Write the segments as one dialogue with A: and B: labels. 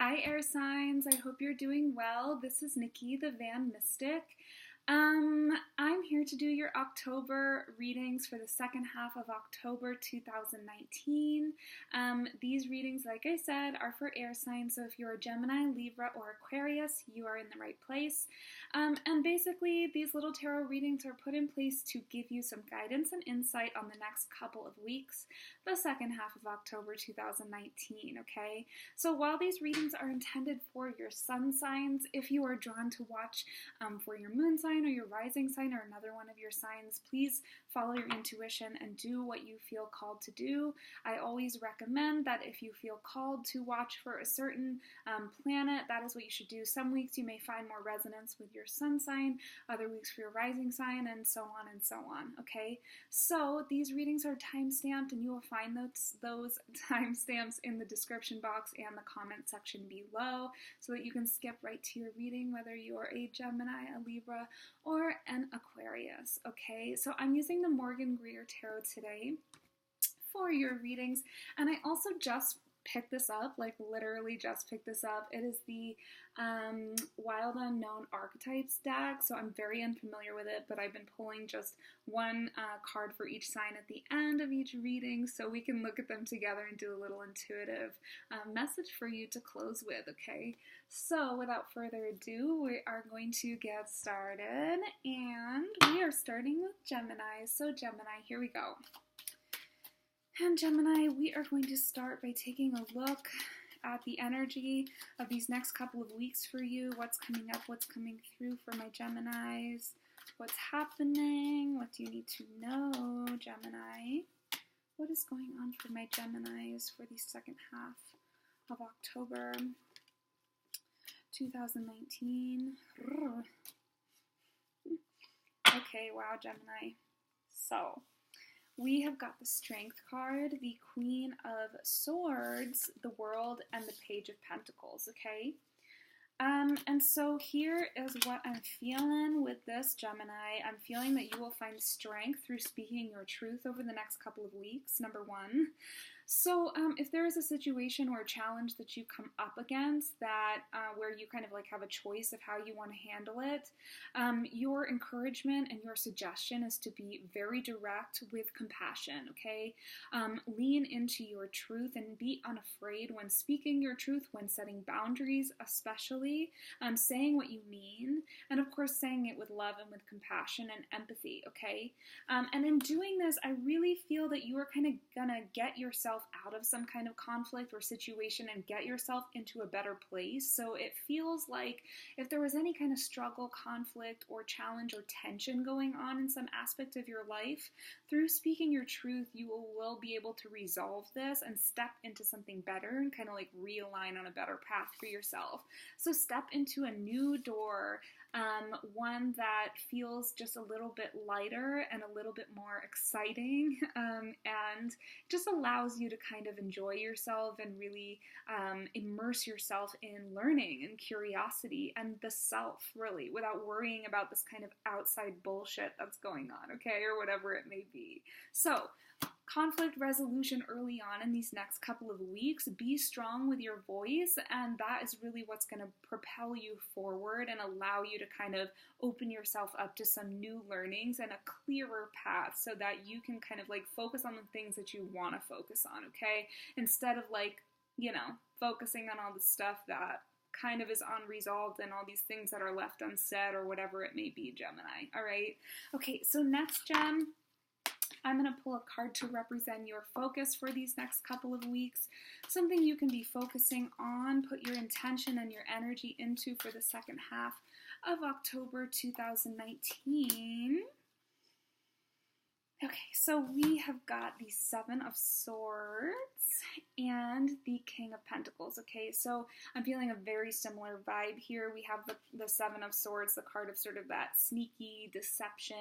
A: Hi, air signs. I hope you're doing well. This is Nikki, the Van Mystic. I'm here to do your October readings for the second half of October 2019. These readings, like I said, are for air signs. So if you're a Gemini, Libra, or Aquarius, you are in the right place. And basically, these little tarot readings are put in place to give you some guidance and insight on the next couple of weeks, the second half of October 2019, okay? So while these readings are intended for your sun signs, if you are drawn to watch for your moon sign or your rising sign or another one of your signs, please follow your intuition and do what you feel called to do. I always recommend that if you feel called to watch for a certain planet, that is what you should do. Some weeks you may find more resonance with your sun sign, other weeks for your rising sign, and so on and so on, okay? So these readings are time-stamped, and you will find those timestamps in the description box and the comment section below so that you can skip right to your reading, whether you are a Gemini, a Libra, or an Aquarius, okay? So I'm using the Morgan Greer Tarot today for your readings, and I also just picked this up, like literally just picked this up. It is the Wild Unknown Archetypes deck, so I'm very unfamiliar with it, but I've been pulling just one card for each sign at the end of each reading so we can look at them together and do a little intuitive message for you to close with, okay? So without further ado, we are going to get started, and we are starting with Gemini. So Gemini, here we go. And Gemini, we are going to start by taking a look at the energy of these next couple of weeks for you. What's coming up, what's coming through for my Geminis, what's happening, what do you need to know, Gemini? What is going on for my Geminis for the second half of October 2019? Okay, wow, Gemini. So we have got the Strength card, the Queen of Swords, the World, and the Page of Pentacles, okay? And so here is what I'm feeling with this, Gemini. I'm feeling that you will find strength through speaking your truth over the next couple of weeks, number one. So if there is a situation or a challenge that you come up against that where you kind of like have a choice of how you want to handle it, your encouragement and your suggestion is to be very direct with compassion, okay? Lean into your truth and be unafraid when speaking your truth, when setting boundaries especially, saying what you mean, and of course saying it with love and with compassion and empathy, okay? And in doing this, I really feel that you are kind of gonna get yourself out of some kind of conflict or situation and get yourself into a better place. So it feels like if there was any kind of struggle, conflict, or challenge or tension going on in some aspect of your life, through speaking your truth, you will be able to resolve this and step into something better and kind of like realign on a better path for yourself. So step into a new door, one that feels just a little bit lighter and a little bit more exciting, and just allows you to kind of enjoy yourself and really immerse yourself in learning and curiosity and the self, really, without worrying about this kind of outside bullshit that's going on, okay, or whatever it may be. So conflict resolution early on in these next couple of weeks. Be strong with your voice, and that is really what's going to propel you forward and allow you to kind of open yourself up to some new learnings and a clearer path so that you can kind of like focus on the things that you want to focus on, okay? Instead of like, you know, focusing on all the stuff that kind of is unresolved and all these things that are left unsaid or whatever it may be, Gemini, all right? Okay, so next, Gem, I'm going to pull a card to represent your focus for these next couple of weeks, something you can be focusing on, put your intention and your energy into for the second half of October 2019. Okay, so we have got the Seven of Swords and the King of Pentacles, okay? So I'm feeling a very similar vibe here. We have the Seven of Swords, the card of sort of that sneaky deception,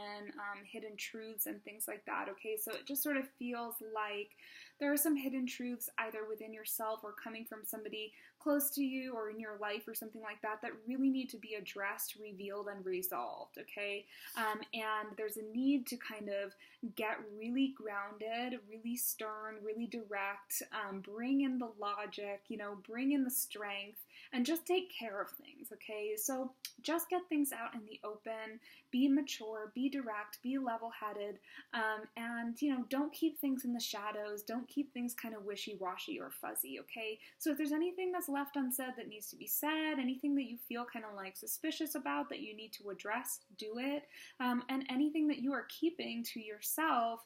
A: hidden truths and things like that, okay? So it just sort of feels like there are some hidden truths either within yourself or coming from somebody close to you or in your life or something like that that really need to be addressed, revealed, and resolved, okay? And there's a need to kind of get really grounded, really stern, really direct, bring in the logic, bring in the strength, and just take care of things, okay? So just get things out in the open, be mature, be direct, be level-headed, and, don't keep things in the shadows, don't keep things kind of wishy-washy or fuzzy, okay? So if there's anything that's left unsaid that needs to be said, anything that you feel kind of like suspicious about that you need to address, do it, and anything that you are keeping to yourself,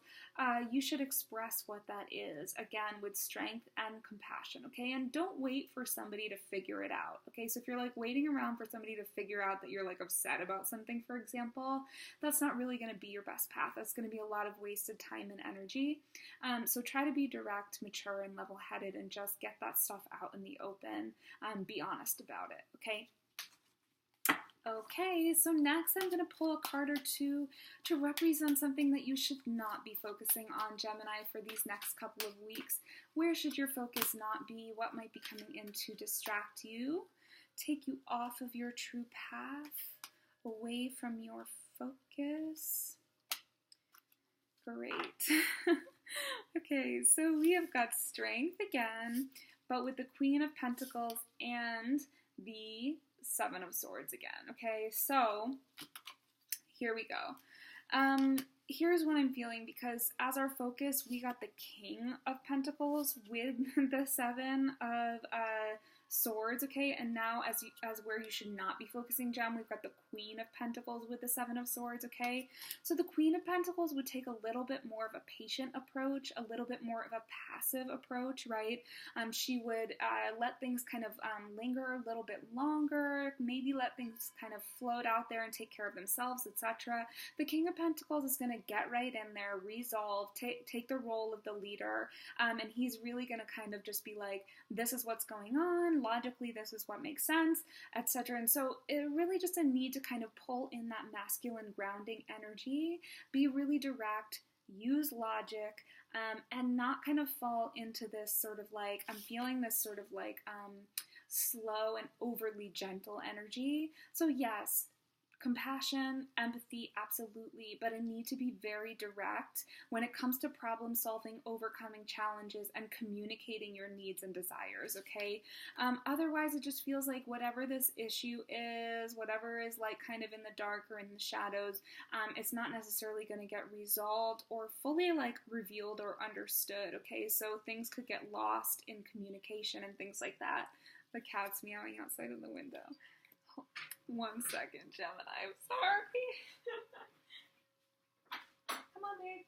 A: you should express what that is, again, with strength and compassion, okay? And don't wait for somebody to figure it out, okay? So if you're like waiting around for somebody to figure out that you're like upset about something, for example, that's not really going to be your best path. That's going to be a lot of wasted time and energy. So try to be direct, mature, and level-headed, and just get that stuff out in the open. Be honest about it, okay? Okay, so next I'm going to pull a card or two to represent something that you should not be focusing on, Gemini, for these next couple of weeks. Where should your focus not be? What might be coming in to distract you, take you off of your true path, away from your focus? Great. Okay, so we have got strength again, but with the Queen of Pentacles and the Seven of Swords again, okay? So, here we go. Here's what I'm feeling, because as our focus, we got the King of Pentacles with the Seven of Swords, okay? And now as where you should not be focusing, Gem, we've got the Queen of Pentacles with the Seven of Swords, okay? So the Queen of Pentacles would take a little bit more of a patient approach, a little bit more of a passive approach, right? She would let things kind of linger a little bit longer, maybe let things kind of float out there and take care of themselves, etc. The King of Pentacles is going to get right in there, resolve, take the role of the leader, and he's really going to kind of just be like, this is what's going on, logically this is what makes sense, etc. And so it really just a need to kind of pull in that masculine grounding energy, be really direct, use logic, and not kind of fall into this sort of like, I'm feeling this sort of like slow and overly gentle energy. So yes, compassion, empathy, absolutely, but a need to be very direct when it comes to problem solving, overcoming challenges, and communicating your needs and desires, okay? Otherwise, it just feels like whatever this issue is, whatever is like kind of in the dark or in the shadows, it's not necessarily going to get resolved or fully like revealed or understood, okay? So things could get lost in communication and things like that. The cat's meowing outside of the window. 1 second, Gemini. I'm sorry. Come on, babe.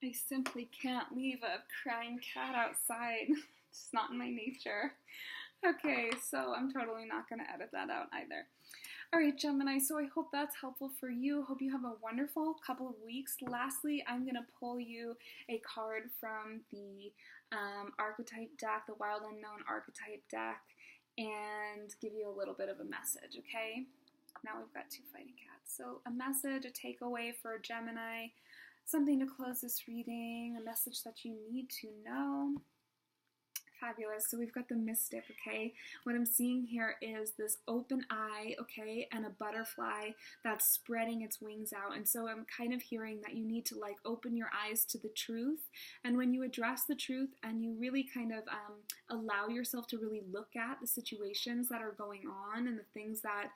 A: I simply can't leave a crying cat outside. It's not in my nature. Okay, so I'm totally not going to edit that out either. Alright, Gemini, so I hope that's helpful for you. Hope you have a wonderful couple of weeks. Lastly, I'm going to pull you a card from the archetype deck, the Wild Unknown archetype deck, and give you a little bit of a message, okay? Now we've got two fighting cats. So a message, a takeaway for Gemini, something to close this reading, a message that you need to know. Fabulous. So we've got the Mystic, okay? What I'm seeing here is this open eye, okay, and a butterfly that's spreading its wings out. And so I'm kind of hearing that you need to like open your eyes to the truth. And when you address the truth and you really kind of allow yourself to really look at the situations that are going on and the things that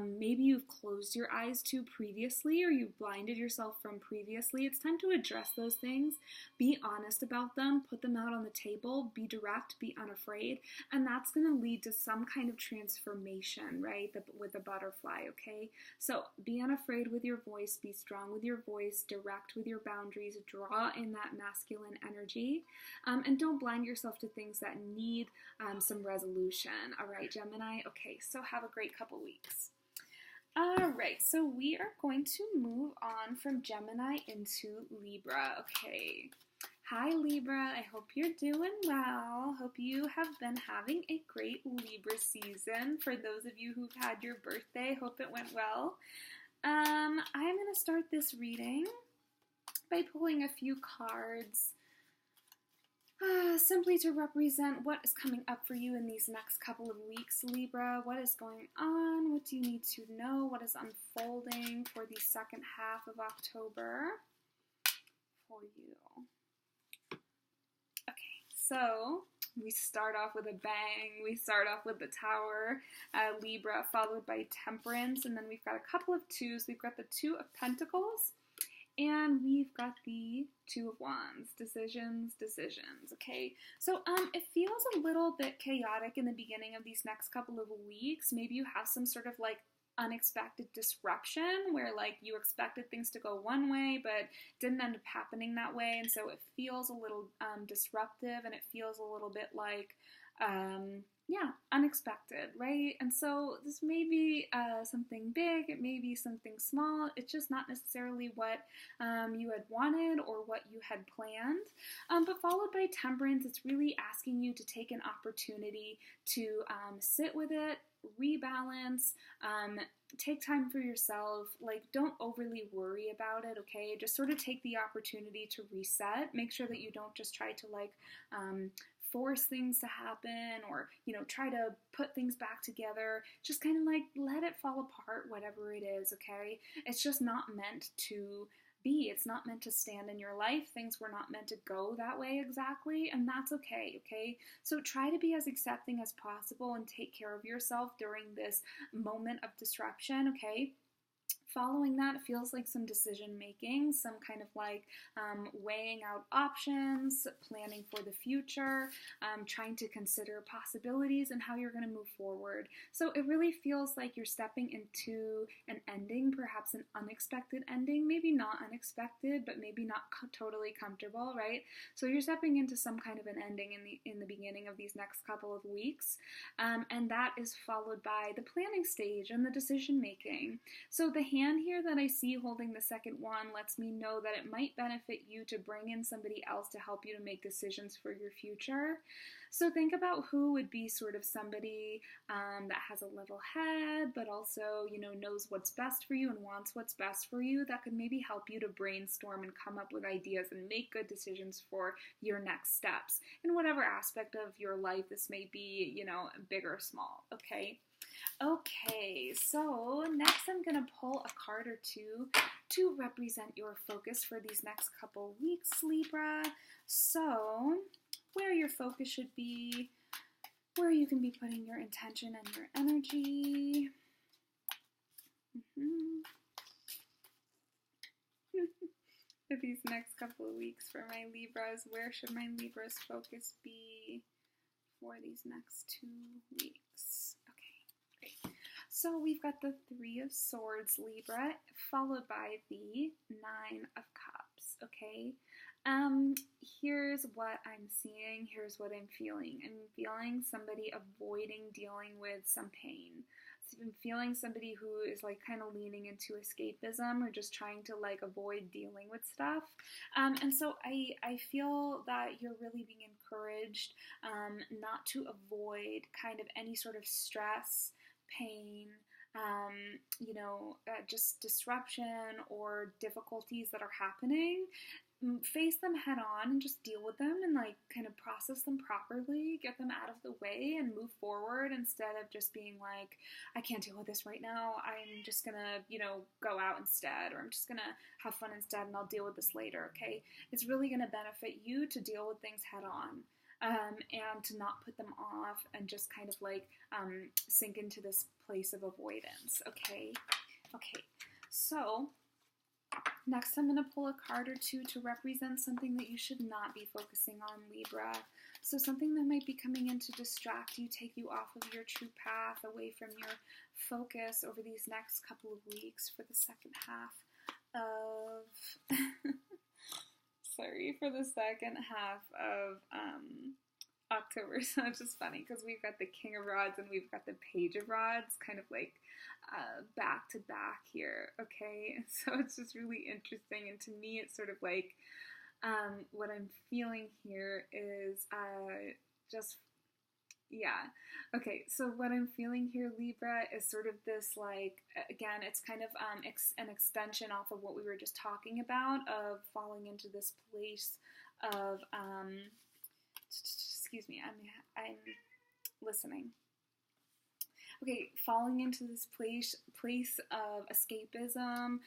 A: maybe you've closed your eyes to previously or you've blinded yourself from previously, it's time to address those things. Be honest about them, put them out on the table, be direct, be unafraid, and that's going to lead to some kind of transformation, right, with the butterfly, okay? So be unafraid with your voice, be strong with your voice, direct with your boundaries, draw in that masculine energy, and don't blind yourself to things that need some resolution, all right, Gemini? Okay, so have a great couple weeks. All right, so we are going to move on from Gemini into Libra, okay? Hi Libra, I hope you're doing well. Hope you have been having a great Libra season. For those of you who've had your birthday, hope it went well. I'm going to start this reading by pulling a few cards simply to represent what is coming up for you in these next couple of weeks, Libra. What is going on? What do you need to know? What is unfolding for the second half of October for you? Okay, so we start off with a bang. We start off with the Tower, Libra, followed by Temperance, and then we've got a couple of twos. We've got the Two of Pentacles, and we've got the Two of Wands. Decisions, okay? So it feels a little bit chaotic in the beginning of these next couple of weeks. Maybe you have some sort of like unexpected disruption where like you expected things to go one way but didn't end up happening that way, and so it feels a little disruptive, and it feels a little bit like unexpected, right? And so this may be something big, it may be something small, it's just not necessarily what you had wanted or what you had planned. But followed by Temperance, it's really asking you to take an opportunity to sit with it, rebalance, take time for yourself, like don't overly worry about it, okay? Just sort of take the opportunity to reset. Make sure that you don't just try to like force things to happen or, you know, try to put things back together. Just kind of like let it fall apart, whatever it is, okay? It's just not meant to be. It's not meant to stand in your life. Things were not meant to go that way exactly, and that's okay, okay? So try to be as accepting as possible and take care of yourself during this moment of disruption, okay? Following that, it feels like some decision making, some kind of like weighing out options, planning for the future, trying to consider possibilities and how you're going to move forward. So it really feels like you're stepping into an ending, perhaps an unexpected ending, maybe not unexpected, but maybe not totally comfortable, right? So you're stepping into some kind of an ending in the beginning of these next couple of weeks, and that is followed by the planning stage and the decision making. So the hand here that I see holding the second one lets me know that it might benefit you to bring in somebody else to help you to make decisions for your future. So think about who would be sort of somebody that has a level head, but also, you know, knows what's best for you and wants what's best for you, that could maybe help you to brainstorm and come up with ideas and make good decisions for your next steps in whatever aspect of your life this may be, you know, big or small, okay? Okay, so next I'm going to pull a card or two to represent your focus for these next couple weeks, Libra. So, where your focus should be, where you can be putting your intention and your energy. For these next couple of weeks for my Libras, where should my Libra's focus be for these next 2 weeks? So we've got the Three of Swords, Libra, followed by the Nine of Cups, okay? Here's what I'm seeing, here's what I'm feeling. I'm feeling somebody avoiding dealing with some pain. I'm feeling somebody who is like kind of leaning into escapism or just trying to like avoid dealing with stuff. And so I feel that you're really being encouraged not to avoid kind of any sort of stress, pain, just disruption or difficulties that are happening. Face them head on and just deal with them and like kind of process them properly, get them out of the way and move forward instead of just being like, I can't deal with this right now, I'm just gonna, go out instead, or I'm just gonna have fun instead and I'll deal with this later, okay? It's really gonna benefit you to deal with things head on. And to not put them off and just kind of like sink into this place of avoidance, okay? Okay, so next I'm going to pull a card or two to represent something that you should not be focusing on, Libra. So something that might be coming in to distract you, take you off of your true path, away from your focus over these next couple of weeks for the second half of... Sorry, for the second half of October. So it's just funny because we've got the King of Rods and we've got the Page of Rods kind of like back to back here, okay? So it's just really interesting, and to me it's sort of like what I'm feeling here is okay, so what I'm feeling here, Libra, is sort of this, like, again, it's kind of an extension off of what we were just talking about, of falling into this place of, excuse me, I'm listening. Okay, falling into this place of escapism,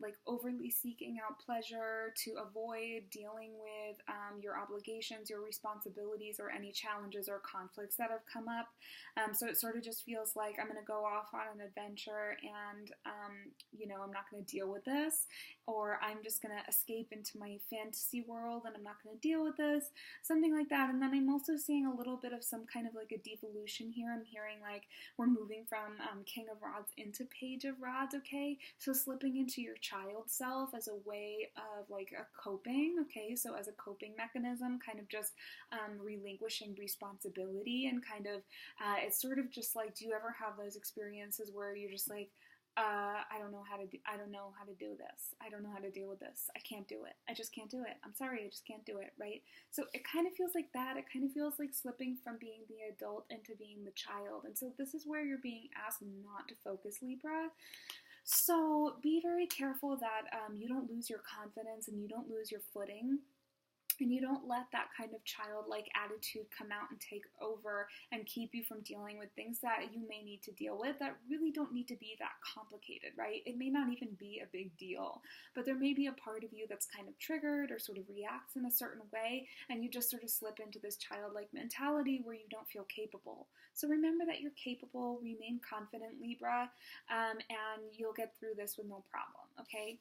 A: like overly seeking out pleasure to avoid dealing with your obligations, your responsibilities, or any challenges or conflicts that have come up. So it sort of just feels like I'm going to go off on an adventure and, I'm not going to deal with this, or I'm just going to escape into my fantasy world and I'm not going to deal with this, something like that. And then I'm also seeing a little bit of some kind of like a devolution here. I'm hearing like, we're moving from King of Rods into Page of Rods, okay? So slipping into your child self as a way of like a coping, okay? So as a coping mechanism, kind of just relinquishing responsibility and kind of, it's sort of just like, do you ever have those experiences where you're just like, I don't know how to do this. I don't know how to deal with this. I can't do it. I just can't do it. I'm sorry, I just can't do it, right? So it kind of feels like that. It kind of feels like slipping from being the adult into being the child. And so this is where you're being asked not to focus, Libra. So be very careful that you don't lose your confidence and you don't lose your footing. And you don't let that kind of childlike attitude come out and take over and keep you from dealing with things that you may need to deal with that really don't need to be that complicated, right? It may not even be a big deal, but there may be a part of you that's kind of triggered or sort of reacts in a certain way, and you just sort of slip into this childlike mentality where you don't feel capable. So remember that you're capable, remain confident, Libra, and you'll get through this with no problem, okay?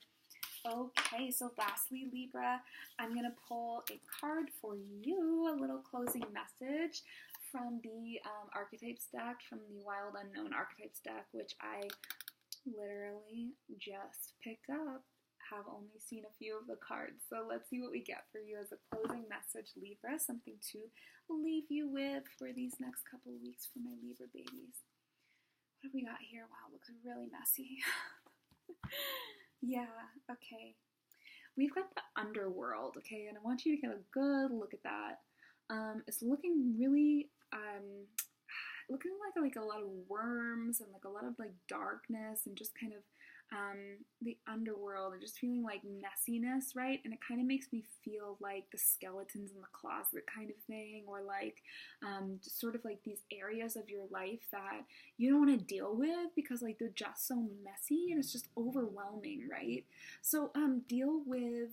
A: Okay, so lastly, Libra, I'm going to pull a card for you, a little closing message from the Archetypes deck, from the Wild Unknown Archetypes deck, which I literally just picked up. Have only seen a few of the cards, so let's see what we get for you as a closing message, Libra, something to leave you with for these next couple of weeks for my Libra babies. What have we got here? Wow, it looks really messy. Yeah, okay. We've got the underworld, okay, and I want you to get a good look at that. It's looking really, looking like a lot of worms and like a lot of like darkness and just kind of the underworld and just feeling like messiness, right? And it kind of makes me feel like the skeletons in the closet kind of thing, or like just sort of like these areas of your life that you don't want to deal with because like they're just so messy and it's just overwhelming, right? So deal with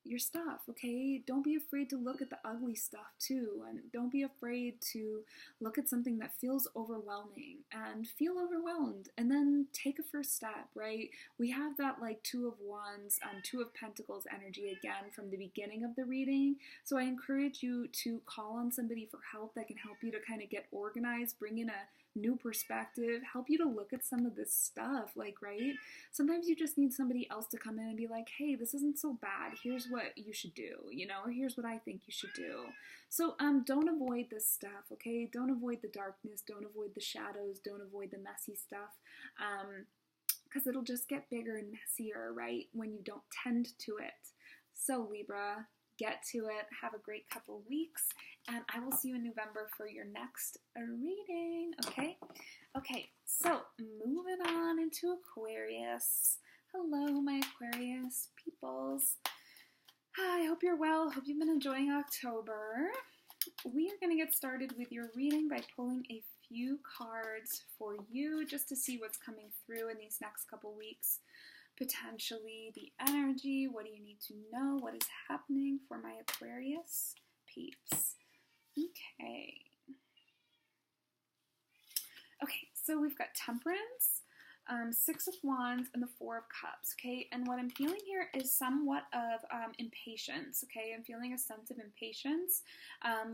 A: your stuff, okay? Don't be afraid to look at the ugly stuff too, and don't be afraid to look at something that feels overwhelming and feel overwhelmed, and then take a first step, right? We have that like Two of Wands, Two of Pentacles energy again from the beginning of the reading, so I encourage you to call on somebody for help that can help you to kind of get organized, bring in a new perspective, help you to look at some of this stuff, like, right? Sometimes you just need somebody else to come in and be like, hey, this isn't so bad, here's what you should do, or here's what I think you should do. So don't avoid this stuff, okay? Don't avoid the darkness, don't avoid the shadows, don't avoid the messy stuff, because it'll just get bigger and messier, right, when you don't tend to it. So Libra, get to it, have a great couple weeks, and I will see you in November for your next reading, okay? Okay, so moving on into Aquarius. Hello, my Aquarius peoples. Hi, I hope you're well. Hope you've been enjoying October. We are going to get started with your reading by pulling a few cards for you just to see what's coming through in these next couple weeks. Potentially the energy, what do you need to know, what is happening for my Aquarius peeps. Okay. Okay, so we've got Temperance, Six of Wands, and the Four of Cups, okay? And what I'm feeling here is somewhat of impatience, okay? I'm feeling a sense of impatience,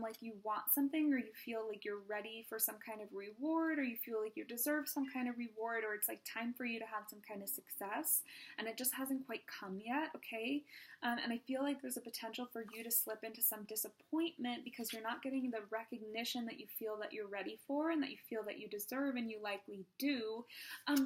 A: like you want something, or you feel like you're ready for some kind of reward, or you feel like you deserve some kind of reward, or it's like time for you to have some kind of success, and it just hasn't quite come yet, okay? And I feel like there's a potential for you to slip into some disappointment because you're not getting the recognition that you feel that you're ready for and that you feel that you deserve, and you likely do,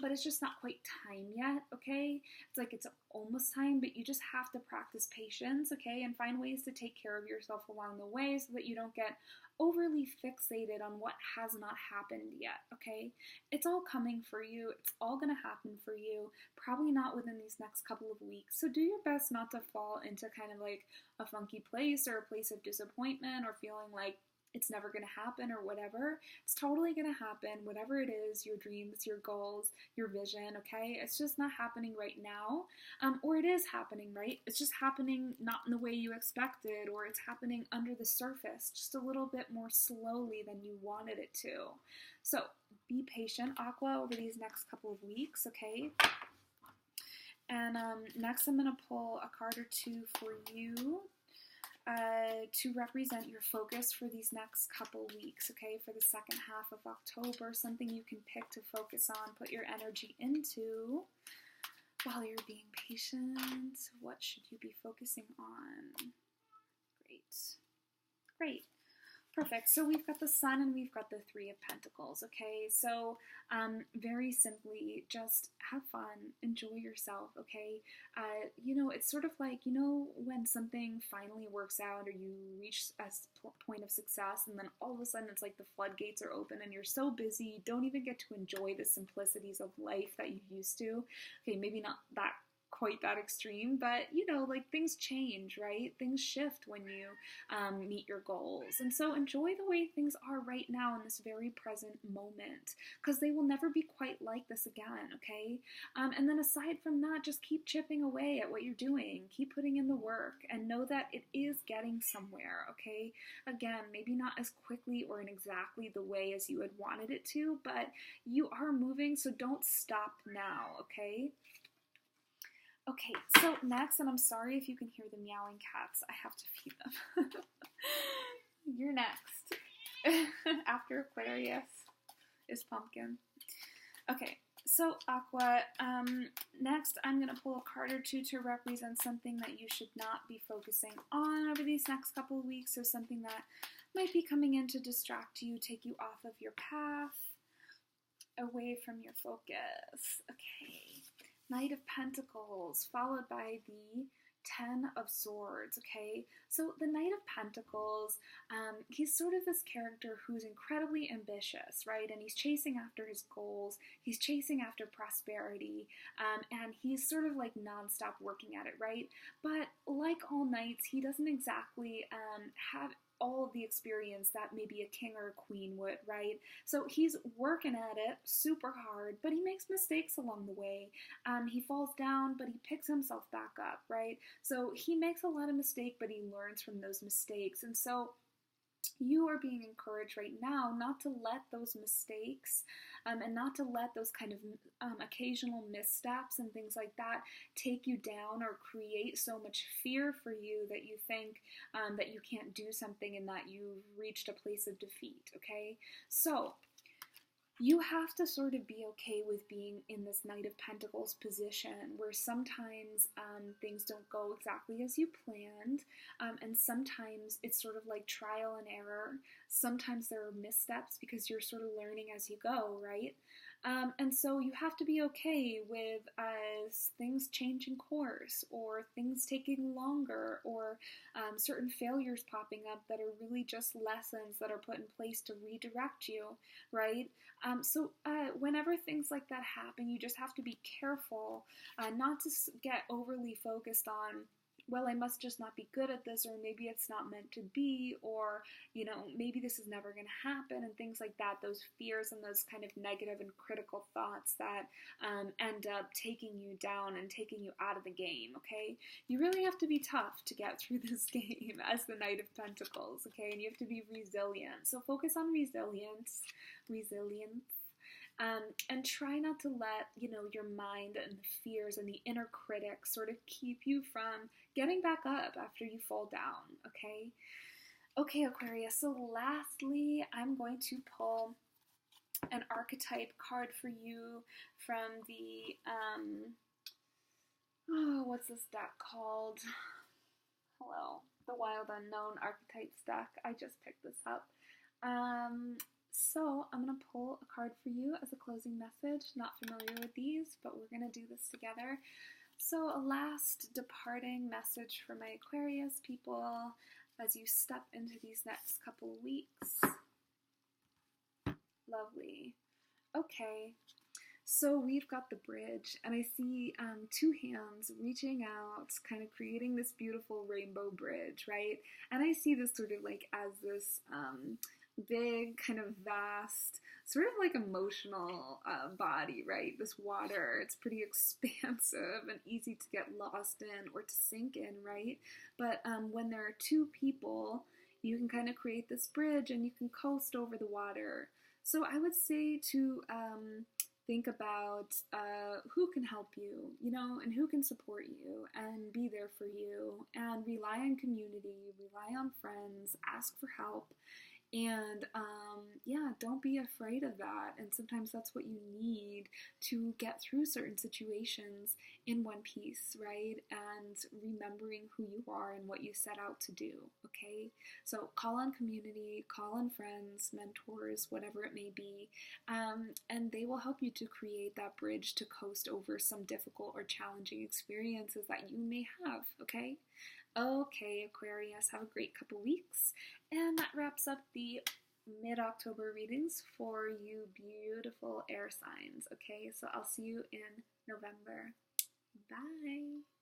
A: but it's just not quite time yet, okay? It's like it's almost time, but you just have to practice patience, okay? And find ways to take care of yourself along the way so that you don't get overly fixated on what has not happened yet, okay? It's all coming for you. It's all going to happen for you. Probably not within these next couple of weeks. So do your best not to fall into kind of like a funky place or a place of disappointment or feeling like it's never going to happen or whatever. It's totally going to happen, whatever it is, your dreams, your goals, your vision, okay? It's just not happening right now, or it is happening, right? It's just happening not in the way you expected, or it's happening under the surface, just a little bit more slowly than you wanted it to. So be patient, Aqua, over these next couple of weeks, okay? And next I'm going to pull a card or two for you. To represent your focus for these next couple weeks, okay? For the second half of October, something you can pick to focus on, put your energy into while you're being patient. What should you be focusing on? Great. Perfect. So we've got the Sun and we've got the Three of Pentacles, okay? So very simply, just have fun, enjoy yourself, okay? You know, it's sort of like, you know, when something finally works out or you reach a point of success and then all of a sudden it's like the floodgates are open and you're so busy, you don't even get to enjoy the simplicities of life that you used to. Okay, maybe not that quite that extreme, but you know, like things change, right? Things shift when you meet your goals. And so enjoy the way things are right now in this very present moment, because they will never be quite like this again, okay? And then aside from that, just keep chipping away at what you're doing. Keep putting in the work and know that it is getting somewhere, okay? Again, maybe not as quickly or in exactly the way as you had wanted it to, but you are moving, so don't stop now, okay? Okay, so next, and I'm sorry if you can hear the meowing cats, I have to feed them. You're next. After Aquarius is Pumpkin. Okay, so Aqua, next I'm going to pull a card or two to represent something that you should not be focusing on over these next couple of weeks, so something that might be coming in to distract you, take you off of your path, away from your focus. Okay. Knight of Pentacles, followed by the Ten of Swords, okay? So the Knight of Pentacles, he's sort of this character who's incredibly ambitious, right? And he's chasing after his goals, he's chasing after prosperity, and he's sort of like nonstop working at it, right? But like all knights, he doesn't exactly have all of the experience that maybe a king or a queen would, right? So he's working at it super hard, but he makes mistakes along the way. He falls down, but he picks himself back up, right? So he makes a lot of mistakes, but he learns from those mistakes. And so you are being encouraged right now not to let those mistakes and not to let those kind of occasional missteps and things like that take you down or create so much fear for you that you think that you can't do something and that you've reached a place of defeat, okay? So you have to sort of be okay with being in this Knight of Pentacles position where sometimes things don't go exactly as you planned, and sometimes it's sort of like trial and error. Sometimes there are missteps because you're sort of learning as you go, right? And so you have to be okay with things changing course or things taking longer or certain failures popping up that are really just lessons that are put in place to redirect you, right? So whenever things like that happen, you just have to be careful not to get overly focused on, well, I must just not be good at this, or maybe it's not meant to be, or, you know, maybe this is never going to happen, and things like that, those fears and those kind of negative and critical thoughts that end up taking you down and taking you out of the game, okay? You really have to be tough to get through this game as the Knight of Pentacles, okay? And you have to be resilient. So focus on resilience, and try not to let, you know, your mind and the fears and the inner critic sort of keep you from getting back up after you fall down, okay? Okay, Aquarius, so lastly, I'm going to pull an archetype card for you from the, what's this deck called? Hello, the Wild Unknown Archetypes deck. I just picked this up. So I'm going to pull a card for you as a closing message. Not familiar with these, but we're going to do this together. So a last departing message for my Aquarius people as you step into these next couple weeks. Lovely. Okay. So we've got the bridge, and I see two hands reaching out, kind of creating this beautiful rainbow bridge, right? And I see this sort of like as this big, kind of vast, sort of like emotional body, right? This water, it's pretty expansive and easy to get lost in or to sink in, right? But when there are two people, you can kind of create this bridge and you can coast over the water. So I would say to think about who can help you, you know, and who can support you and be there for you, and rely on community, rely on friends, ask for help. And yeah, don't be afraid of that. And sometimes that's what you need to get through certain situations in one piece, right? And remembering who you are and what you set out to do, okay? So call on community, call on friends, mentors, whatever it may be, and they will help you to create that bridge to coast over some difficult or challenging experiences that you may have, okay? Okay, Aquarius, have a great couple weeks. And that wraps up the mid-October readings for you beautiful air signs, okay? So I'll see you in November. Bye!